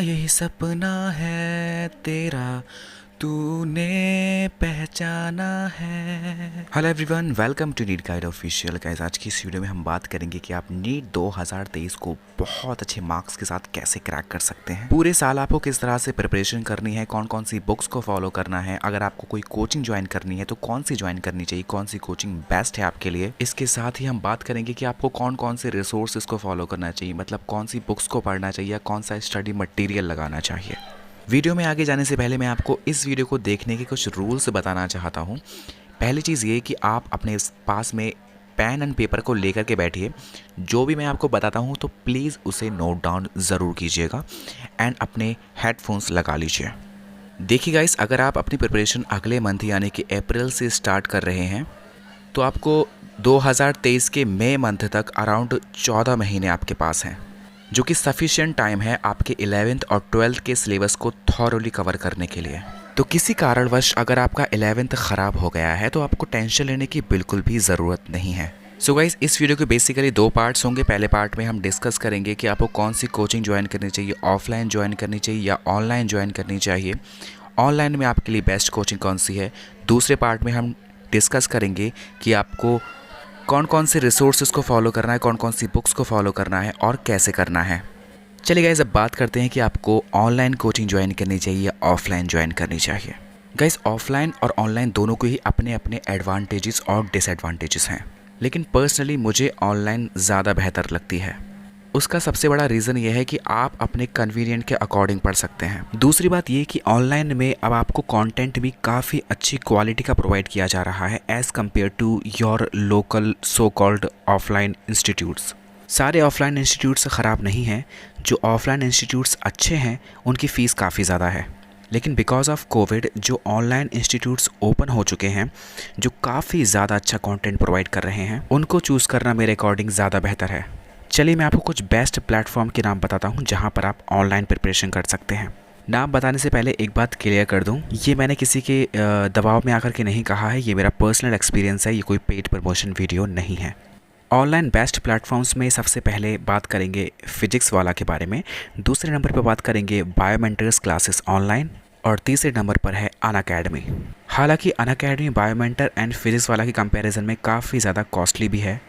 यही सपना है तेरा, तूने पहचाना है। Hello everyone, welcome to NEET guide official. Guys, आज की इस वीडियो में हम बात करेंगे कि आप नीट 2023 को बहुत अच्छे मार्क्स के साथ कैसे क्रैक कर सकते हैं। पूरे साल आपको किस तरह से प्रिपरेशन करनी है, कौन कौन सी बुक्स को फॉलो करना है, अगर आपको कोई कोचिंग ज्वाइन करनी है तो कौन सी ज्वाइन करनी चाहिए, कौन सी कोचिंग बेस्ट है आपके लिए। इसके साथ ही हम बात करेंगे कि आपको कौन कौन से रिसोर्सेज को फॉलो करना चाहिए, मतलब कौन सी बुक्स को पढ़ना चाहिए, कौन सा स्टडी मटेरियल लगाना चाहिए। वीडियो में आगे जाने से पहले मैं आपको इस वीडियो को देखने के कुछ रूल्स बताना चाहता हूँ। पहली चीज़ ये कि आप अपने पास में पेन एंड पेपर को लेकर के बैठिए। जो भी मैं आपको बताता हूँ तो प्लीज़ उसे नोट डाउन ज़रूर कीजिएगा एंड अपने हेडफोन्स लगा लीजिए। देखिए गाइस, अगर आप अपनी प्रिपरेशन अगले मंथ यानी कि अप्रैल से स्टार्ट कर रहे हैं तो आपको 2023 के मई मंथ तक अराउंड 14 महीने आपके पास हैं, जो कि सफिशिएंट टाइम है आपके 11th और 12th के सिलेबस को थॉरली कवर करने के लिए। तो किसी कारणवश अगर आपका 11th ख़राब हो गया है तो आपको टेंशन लेने की बिल्कुल भी ज़रूरत नहीं है। सो गाइस, इस वीडियो के बेसिकली 2 पार्ट्स होंगे। पहले पार्ट में हम डिस्कस करेंगे कि आपको कौन सी कोचिंग ज्वाइन करनी चाहिए, ऑफलाइन ज्वाइन करनी चाहिए या ऑनलाइन ज्वाइन करनी चाहिए, ऑनलाइन में आपके लिए बेस्ट कोचिंग कौन सी है। दूसरे पार्ट में हम डिस्कस करेंगे कि आपको कौन कौन से रिसोर्सेज को फॉलो करना है, कौन कौन सी बुक्स को फॉलो करना है और कैसे करना है। चलिए गाइस, अब बात करते हैं कि आपको ऑनलाइन कोचिंग ज्वाइन करनी चाहिए या ऑफलाइन ज्वाइन करनी चाहिए। गाइस, ऑफलाइन और ऑनलाइन दोनों के ही अपने अपने एडवांटेजेस और डिसएडवांटेजेस हैं, लेकिन पर्सनली मुझे ऑनलाइन ज़्यादा बेहतर लगती है। उसका सबसे बड़ा रीज़न ये है कि आप अपने कन्वीनियंट के अकॉर्डिंग पढ़ सकते हैं। दूसरी बात ये कि ऑनलाइन में अब आपको कंटेंट भी काफ़ी अच्छी क्वालिटी का प्रोवाइड किया जा रहा है as compare to your local so called offline institutes. सारे ऑफलाइन इंस्टीट्यूट्स ख़राब नहीं हैं, जो ऑफलाइन इंस्टीट्यूट्स अच्छे हैं उनकी फ़ीस काफ़ी ज़्यादा है, लेकिन बिकॉज ऑफ कोविड जो ऑनलाइन इंस्टीट्यूट्स ओपन हो चुके हैं जो काफ़ी ज़्यादा अच्छा कंटेंट प्रोवाइड कर रहे हैं, उनको चूज़ करना मेरे अकॉर्डिंग ज़्यादा बेहतर है। चलिए मैं आपको कुछ बेस्ट प्लेटफॉर्म के नाम बताता हूं जहां पर आप ऑनलाइन प्रिपरेशन कर सकते हैं। नाम बताने से पहले एक बात क्लियर कर दूं, ये मैंने किसी के दबाव में आकर के नहीं कहा है, ये मेरा पर्सनल एक्सपीरियंस है, ये कोई पेड प्रमोशन वीडियो नहीं है। ऑनलाइन बेस्ट प्लेटफॉर्म्स में सबसे पहले बात करेंगे फिजिक्स वाला के बारे में, दूसरे नंबर पर बात करेंगे बायोमेंटर्स क्लासेस ऑनलाइन और तीसरे नंबर पर है अनअकैडमी। हालांकि अनअकैडमी बायोमेंटर एंड फिजिक्स वाला की कंपैरिजन में काफ़ी ज़्यादा कॉस्टली भी है,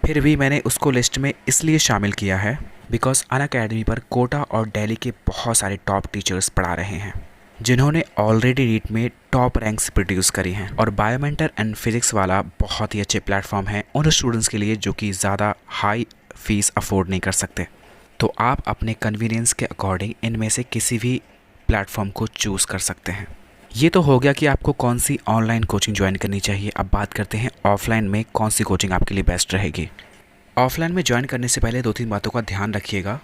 फिर भी मैंने उसको लिस्ट में इसलिए शामिल किया है बिकॉज अनअकैडमी पर कोटा और दिल्ली के बहुत सारे टॉप टीचर्स पढ़ा रहे हैं जिन्होंने ऑलरेडी नीट में टॉप रैंक्स प्रोड्यूस करी हैं। और बायोमेंटर एंड फिजिक्स वाला बहुत ही अच्छे प्लेटफॉर्म है उन स्टूडेंट्स के लिए जो कि ज़्यादा हाई फीस अफोर्ड नहीं कर सकते। तो आप अपने कन्वीनियंस के अकॉर्डिंग इनमें से किसी भी प्लेटफॉर्म को चूज़ कर सकते हैं। ये तो हो गया कि आपको कौन सी ऑनलाइन कोचिंग ज्वाइन करनी चाहिए। अब बात करते हैं ऑफलाइन में कौन सी कोचिंग आपके लिए बेस्ट रहेगी। ऑफलाइन में ज्वाइन करने से पहले 2-3 बातों का ध्यान रखिएगा।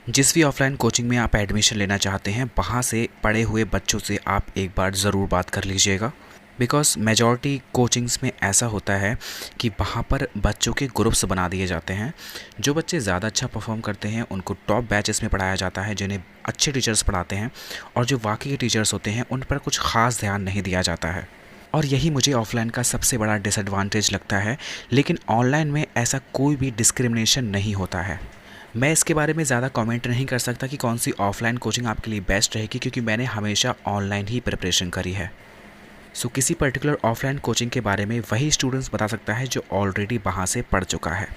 जिस भी ऑफलाइन कोचिंग में आप एडमिशन लेना चाहते हैं वहाँ से पढ़े हुए बच्चों से आप एक बार ज़रूर बात कर लीजिएगा, बिकॉज मेजॉरिटी कोचिंग्स में ऐसा होता है कि वहाँ पर बच्चों के ग्रुप्स बना दिए जाते हैं। जो बच्चे ज़्यादा अच्छा परफॉर्म करते हैं उनको टॉप बैचेस में पढ़ाया जाता है जिन्हें अच्छे टीचर्स पढ़ाते हैं, और जो वाकई के टीचर्स होते हैं उन पर कुछ ख़ास ध्यान नहीं दिया जाता है। और यही मुझे ऑफलाइन का सबसे बड़ा डिसएडवांटेज लगता है। लेकिन ऑनलाइन में ऐसा कोई भी डिस्क्रिमिनेशन नहीं होता है। मैं इसके बारे में ज़्यादा कमेंट नहीं कर सकता कि कौन सी ऑफलाइन कोचिंग आपके लिए बेस्ट रहेगी, क्योंकि मैंने हमेशा ऑनलाइन ही प्रिपरेशन करी है। सो किसी पर्टिकुलर ऑफलाइन कोचिंग के बारे में वही स्टूडेंट्स बता सकता है जो ऑलरेडी वहाँ से पढ़ चुका है।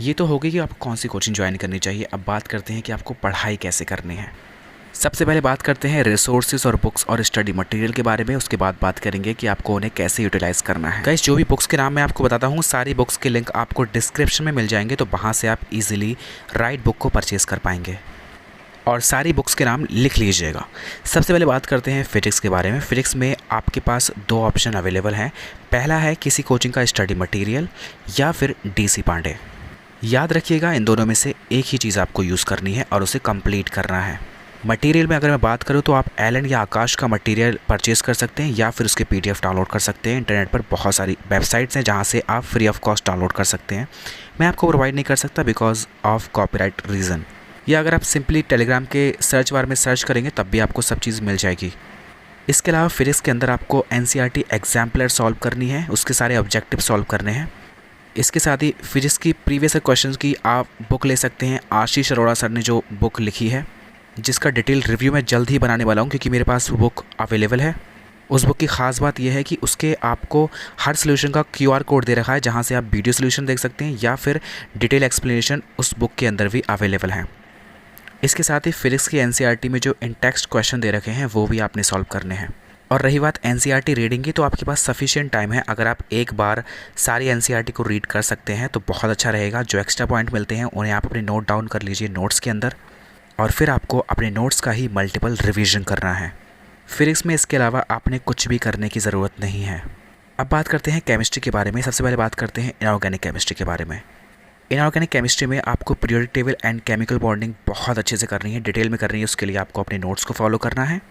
ये तो हो गई कि आपको कौन सी कोचिंग ज्वाइन करनी चाहिए। अब बात करते हैं कि आपको पढ़ाई कैसे करनी है। सबसे पहले बात करते हैं रिसोर्सेज और बुक्स और स्टडी मटेरियल के बारे में, उसके बाद बात करेंगे कि आपको उन्हें कैसे यूटिलाइज़ करना है। गाइस, जो भी बुक्स के नाम मैं आपको बताता हूँ सारी बुक्स के लिंक आपको डिस्क्रिप्शन में मिल जाएंगे, तो वहाँ से आप इजीली राइट बुक को परचेज़ कर पाएंगे और सारी बुक्स के नाम लिख लीजिएगा। सबसे पहले बात करते हैं फिजिक्स के बारे में। फिजिक्स में आपके पास 2 ऑप्शन अवेलेबल हैं। पहला है किसी कोचिंग का स्टडी मटेरियल या फिर DC पांडे। याद रखिएगा, इन दोनों में से एक ही चीज़ आपको यूज़ करनी है और उसे कंप्लीट करना है। मटेरियल में अगर मैं बात करूँ तो आप एलन या आकाश का मटेरियल परचेज़ कर सकते हैं या फिर उसके PDF डाउनलोड कर सकते हैं। इंटरनेट पर बहुत सारी वेबसाइट्स हैं जहाँ से आप फ्री ऑफ कॉस्ट डाउनलोड कर सकते हैं। मैं आपको प्रोवाइड नहीं कर सकता बिकॉज ऑफ कॉपीराइट रीज़न, या अगर आप सिंपली टेलीग्राम के सर्च बार में सर्च करेंगे तब भी आपको सब चीज़ मिल जाएगी। इसके अलावा फिजिक्स के अंदर आपको NCERT एग्जाम्पलर सॉल्व करनी है, उसके सारे ऑब्जेक्टिव सॉल्व करने हैं। इसके साथ ही फिजिक्स की प्रीवियस क्वेश्चंस की आप बुक ले सकते हैं। आशीष अरोड़ा सर ने जो बुक लिखी है जिसका डिटेल रिव्यू मैं जल्द ही बनाने वाला हूँ, क्योंकि मेरे पास वो बुक अवेलेबल है। उस बुक की ख़ास बात यह है कि उसके आपको हर सोल्यूशन का QR कोड दे रखा है, जहाँ से आप वीडियो सोल्यूशन देख सकते हैं या फिर डिटेल एक्सप्लेनेशन उस बुक के अंदर भी अवेलेबल है। इसके साथ ही फिजिक्स की NCERT में जो इन टेक्स्ट क्वेश्चन दे रखे हैं वो भी आपने सॉल्व करने हैं। और रही बात NCERT रीडिंग की, तो आपके पास सफिशिएंट टाइम है। अगर आप एक बार सारी NCERT को रीड कर सकते हैं तो बहुत अच्छा रहेगा। जो एक्स्ट्रा पॉइंट मिलते हैं उन्हें आप अपने नोट डाउन कर लीजिए नोट्स के अंदर, और फिर आपको अपने नोट्स का ही मल्टीपल रिवीजन करना है। फिजिक्स में इसके अलावा आपने कुछ भी करने की ज़रूरत नहीं है। अब बात करते हैं केमिस्ट्री के बारे में। सबसे पहले बात करते हैं इनऑर्गेनिक केमिस्ट्री के बारे में। इनऑर्गेनिक केमिस्ट्री में आपको periodic table and chemical bonding बहुत अच्छे से करनी है, डिटेल में करनी है। उसके लिए आपको अपने नोट्स को फॉलो करना है।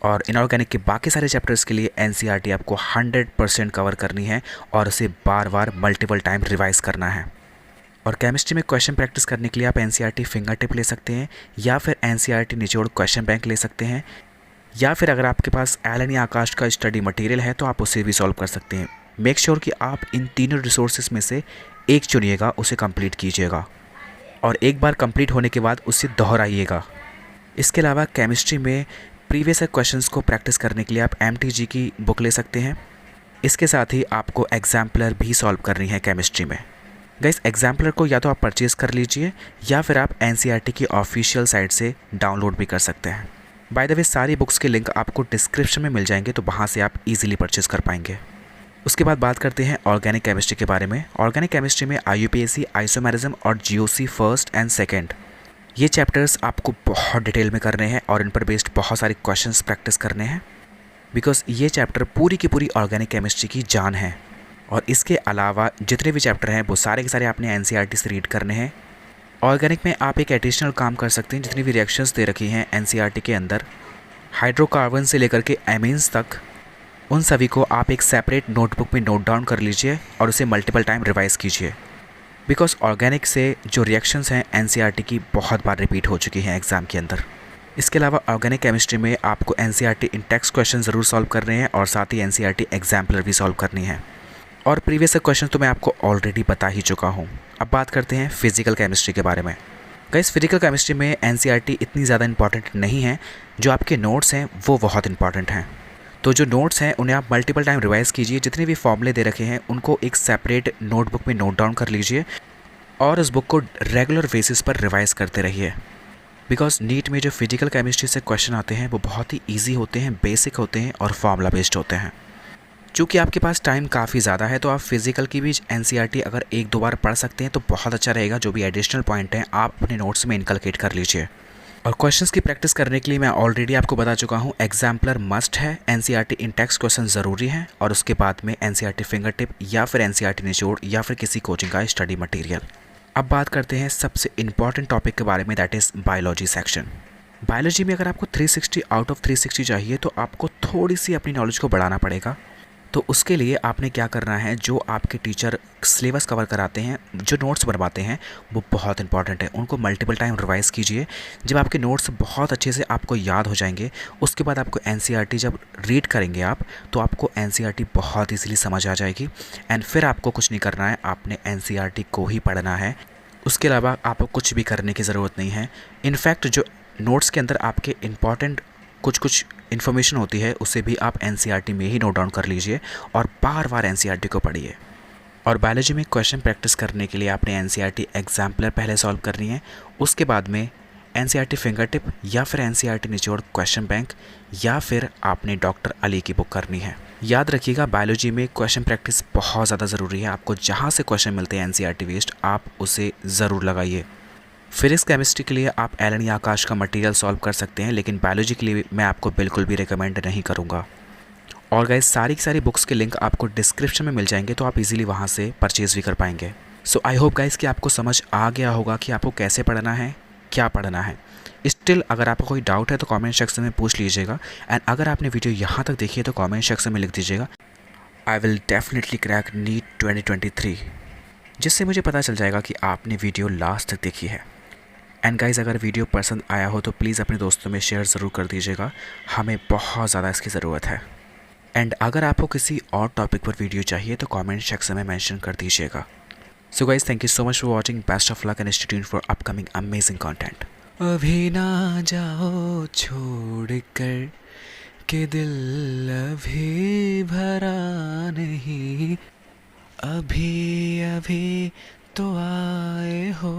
और इनऑर्गेनिक के बाकी सारे चैप्टर्स के लिए NCERT आपको 100% कवर करनी है और उसे बार बार मल्टीपल टाइम रिवाइज़ करना है। और केमिस्ट्री में क्वेश्चन प्रैक्टिस करने के लिए आप NCERT फिंगर टिप ले सकते हैं, या फिर NCERT निचोड़ क्वेश्चन बैंक ले सकते हैं, या फिर अगर आपके पास एलन या आकाश का स्टडी मटेरियल है तो आप उसे भी सॉल्व कर सकते हैं। मेक श्योर कि आप इन तीनों रिसोर्सेज में से एक चुनिएगा, उसे कंप्लीट कीजिएगा और एक बार कंप्लीट होने के बाद उसे दोहराइएगा। इसके अलावा केमिस्ट्री में प्रीवियस क्वेश्चंस को प्रैक्टिस करने के लिए आप MTG की बुक ले सकते हैं। इसके साथ ही आपको एग्जाम्पलर भी सॉल्व करनी है केमिस्ट्री में। गाइस, एग्जाम्पलर को या तो आप परचेज़ कर लीजिए या फिर आप NCERT की ऑफिशियल साइट से डाउनलोड भी कर सकते हैं। बाय द वे, सारी बुक्स के लिंक आपको डिस्क्रिप्शन में मिल जाएंगे, तो वहाँ से आप इजीली परचेज़ कर पाएंगे। उसके बाद बात करते हैं ऑर्गेनिक केमिस्ट्री के बारे में। ऑर्गेनिक केमिस्ट्री में IUPAC, आइसोमेरिज्म और GOC फर्स्ट एंड सेकेंड, ये चैप्टर्स आपको बहुत डिटेल में करने हैं और इन पर बेस्ड बहुत सारे क्वेश्चंस प्रैक्टिस करने हैं, बिकॉज ये चैप्टर पूरी की पूरी ऑर्गेनिक केमिस्ट्री की जान है। और इसके अलावा जितने भी चैप्टर हैं वो सारे के सारे आपने NCERT से रीड करने हैं। ऑर्गेनिक में आप एक एडिशनल काम कर सकते हैं। जितनी भी रिएक्शंस दे रखी हैं NCERT के अंदर, हाइड्रोकार्बन से लेकर के एमीन्स तक, उन सभी को आप एक सेपरेट नोटबुक में नोट डाउन कर लीजिए और उसे मल्टीपल टाइम रिवाइज़ कीजिए, बिकॉज ऑर्गेनिक से जो रिएक्शंस हैं NCERT की बहुत बार रिपीट हो चुकी हैं एग्ज़ाम के अंदर। इसके अलावा ऑर्गेनिक केमिस्ट्री में आपको NCERT इन टेक्स्ट क्वेश्चन ज़रूर सॉल्व करने हैं और साथ ही NCERT एग्जाम्पलर भी सॉल्व करनी है। और प्रीवियस क्वेश्चन तो मैं आपको ऑलरेडी बता ही चुका हूँ। अब बात करते हैं फिजिकल केमिस्ट्री के बारे में। गाइस, फिजिकल केमिस्ट्री में NCERT इतनी ज़्यादा इंपॉर्टेंट नहीं है, जो आपके नोट्स हैं वो बहुत इंपॉर्टेंट हैं। तो जो नोट्स हैं उन्हें आप मल्टीपल टाइम रिवाइज़ कीजिए। जितने भी फॉर्मूले दे रखे हैं उनको एक सेपरेट नोटबुक में नोट डाउन कर लीजिए और उस बुक को रेगुलर बेसिस पर रिवाइज़ करते रहिए, बिकॉज नीट में जो फिजिकल केमिस्ट्री से क्वेश्चन आते हैं वो बहुत ही ईजी होते हैं, बेसिक होते हैं और फॉर्मूला बेस्ड होते हैं। चूँकि आपके पास टाइम काफ़ी ज़्यादा है तो आप फिजिकल की भी NCERT अगर एक दो बार पढ़ सकते हैं तो बहुत अच्छा रहेगा। जो भी एडिशनल पॉइंट हैं आप अपने नोट्स में इनकलकेट कर लीजिए। और क्वेश्चंस की प्रैक्टिस करने के लिए मैं ऑलरेडी आपको बता चुका हूँ, एग्जाम्पलर मस्ट है, NCERT इन टेक्स्ट क्वेश्चन ज़रूरी है, और उसके बाद में NCERT फिंगर टिप या फिर NCERT निचोड़ या फिर किसी कोचिंग का स्टडी मटेरियल। अब बात करते हैं सबसे इम्पॉर्टेंट टॉपिक के बारे में, that is biology section. Biology में अगर आपको 360 आउट ऑफ 360 चाहिए तो आपको थोड़ी सी अपनी नॉलेज को बढ़ाना पड़ेगा। तो उसके लिए आपने क्या करना है, जो आपके टीचर सिलेबस कवर कराते हैं, जो नोट्स बनवाते हैं वो बहुत इंपॉर्टेंट है, उनको मल्टीपल टाइम रिवाइज़ कीजिए। जब आपके नोट्स बहुत अच्छे से आपको याद हो जाएंगे, उसके बाद आपको NCERT जब रीड करेंगे आप, तो आपको NCERT बहुत ईजीली समझ आ जाएगी। एंड फिर आपको कुछ नहीं करना है, आपने NCERT को ही पढ़ना है। उसके अलावा आपको कुछ भी करने की ज़रूरत नहीं है। इनफैक्ट जो नोट्स के अंदर आपके इम्पॉर्टेंट कुछ इन्फॉर्मेशन होती है उसे भी आप NCERT में ही नोट डाउन कर लीजिए और बार बार NCERT को पढ़िए। और बायोलॉजी में क्वेश्चन प्रैक्टिस करने के लिए आपने NCERT एग्जाम्पलर पहले सॉल्व करनी है, उसके बाद में NCERT फिंगर टिप या फिर NCERT निचोड़ क्वेश्चन बैंक या फिर आपने डॉक्टर अली की बुक करनी है। याद रखिएगा, बायोलॉजी में क्वेश्चन प्रैक्टिस बहुत ज़्यादा ज़रूरी है। आपको जहाँ से क्वेश्चन मिलते हैं NCERT बेस्ड, आप उसे ज़रूर लगाइए। फिजिक्स केमिस्ट्री के लिए आप एलन या आकाश का मटेरियल सॉल्व कर सकते हैं, लेकिन बायोलॉजी के लिए मैं आपको बिल्कुल भी रिकमेंड नहीं करूँगा। और गाइस, सारी की सारी बुक्स के लिंक आपको डिस्क्रिप्शन में मिल जाएंगे, तो आप इजीली वहाँ से परचेज़ भी कर पाएंगे। सो आई होप गाइस कि आपको समझ आ गया होगा कि आपको कैसे पढ़ना है, क्या पढ़ना है। स्टिल अगर आपको कोई डाउट है तो कमेंट सेक्शन में पूछ लीजिएगा। एंड अगर आपने वीडियो यहाँ तक देखी है तो कमेंट सेक्शन में लिख दीजिएगा, I will definitely crack NEET 2023, जिससे मुझे पता चल जाएगा कि आपने वीडियो लास्ट तक देखी है। एंड गाइज़, अगर वीडियो पसंद आया हो तो प्लीज़ अपने दोस्तों में शेयर ज़रूर कर दीजिएगा, हमें बहुत ज़्यादा इसकी ज़रूरत है। एंड अगर आपको किसी और टॉपिक पर वीडियो चाहिए तो कमेंट सेक्शन में मेंशन कर दीजिएगा। So guys, thank you so much for watching, best of luck and stay tuned for upcoming amazing content. अभी ना जाओ छोड़ कर के दिल अभी भरा नहीं, अभी अभी तो आए हो।